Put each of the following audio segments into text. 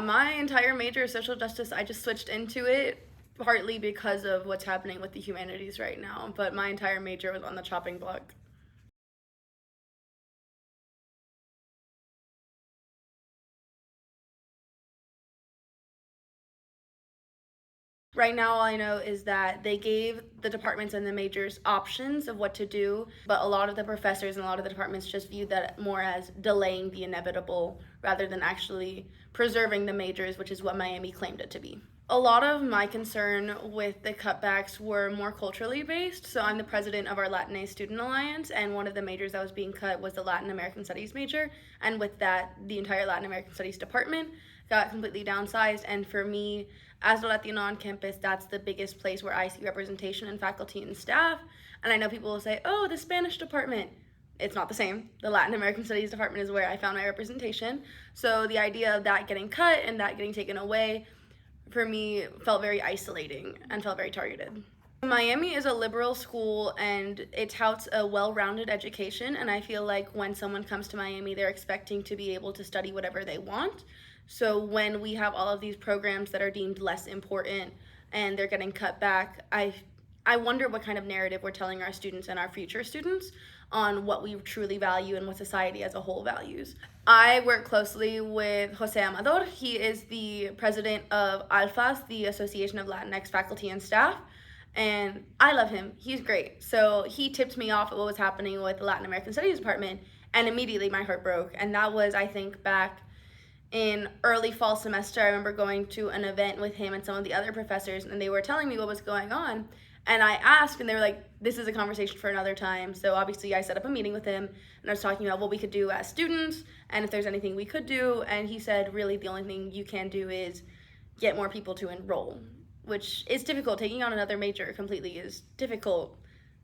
my entire major is social justice. I just switched into it partly because of what's happening with the humanities right now, but my entire major was on the chopping block. Right now, all I know is that they gave the departments and the majors options of what to do, but a lot of the professors and a lot of the departments just viewed that more as delaying the inevitable rather than actually preserving the majors, which is what Miami claimed it to be. A lot of my concern with the cutbacks were more culturally based. So I'm the president of our Latinx Student Alliance, and one of the majors that was being cut was the Latin American Studies major. And with that, the entire Latin American Studies department got completely downsized. And for me, as a Latino on campus, that's the biggest place where I see representation in faculty and staff. And I know people will say, oh, the Spanish department. It's not the same. The Latin American Studies department is where I found my representation. So the idea of that getting cut and that getting taken away for me felt very isolating and felt very targeted. Miami is a liberal school and it touts a well-rounded education, and I feel like when someone comes to Miami, they're expecting to be able to study whatever they want. So when we have all of these programs that are deemed less important and they're getting cut back, I wonder what kind of narrative we're telling our students and our future students on what we truly value and what society as a whole values. I work closely with Jose Amador. He is the president of ALFAS, the Association of Latinx Faculty and Staff, and I love him. He's great. So he tipped me off at what was happening with the Latin American Studies department, and immediately my heart broke. And that was, I think, back in early fall semester. I remember going to an event with him and some of the other professors, and they were telling me what was going on. And I asked, and they were like, this is a conversation for another time. So obviously I set up a meeting with him, and I was talking about what we could do as students and if there's anything we could do. And he said, really, the only thing you can do is get more people to enroll, which is difficult. Taking on another major completely is difficult,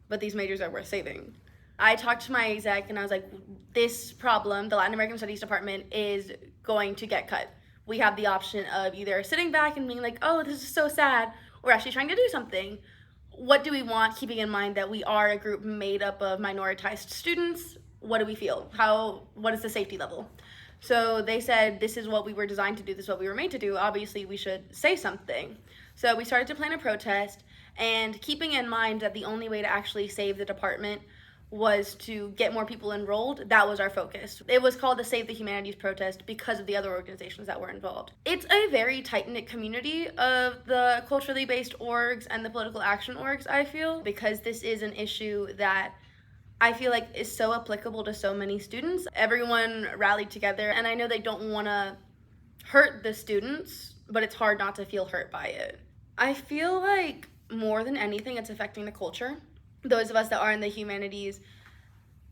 but these majors are worth saving. I talked to my exec and I was like, this problem, the Latin American Studies department, is going to get cut. We have the option of either sitting back and being like, oh, this is so sad, or actually trying to do something. What do we want, keeping in mind that we are a group made up of minoritized students? What do we feel? What is the safety level? So they said, this is what we were designed to do, this is what we were made to do. Obviously, we should say something. So we started to plan a protest, and keeping in mind that the only way to actually save the department was to get more people enrolled. That was our focus. It was called the Save the Humanities protest because of the other organizations that were involved. It's a very tight-knit community of the culturally based orgs and the political action orgs, I feel, because this is an issue that I feel like is so applicable to so many students. Everyone rallied together, and I know they don't want to hurt the students, but it's hard not to feel hurt by it. I feel like more than anything, it's affecting the culture. Those of us that are in the humanities,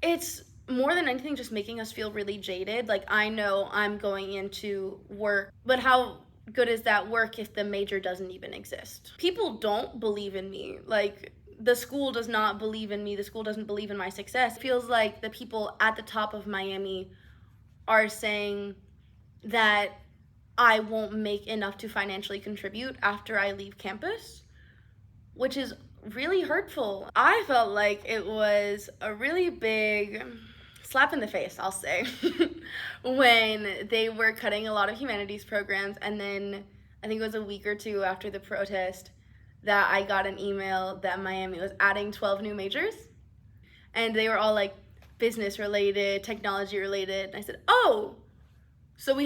it's more than anything just making us feel really jaded. Like, I know I'm going into work, but how good is that work if the major doesn't even exist? People don't believe in me. Like, the school does not believe in me. The school doesn't believe in my success. It feels like the people at the top of Miami are saying that I won't make enough to financially contribute after I leave campus, which is really hurtful. I felt like it was a really big slap in the face, I'll say, when they were cutting a lot of humanities programs. And then I think it was a week or two after the protest that I got an email that Miami was adding 12 new majors, and they were all like business related, technology related. And I said, oh, so we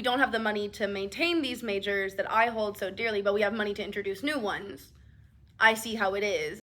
don't have the money to maintain these majors that I hold so dearly, but we have money to introduce new ones. I see how it is.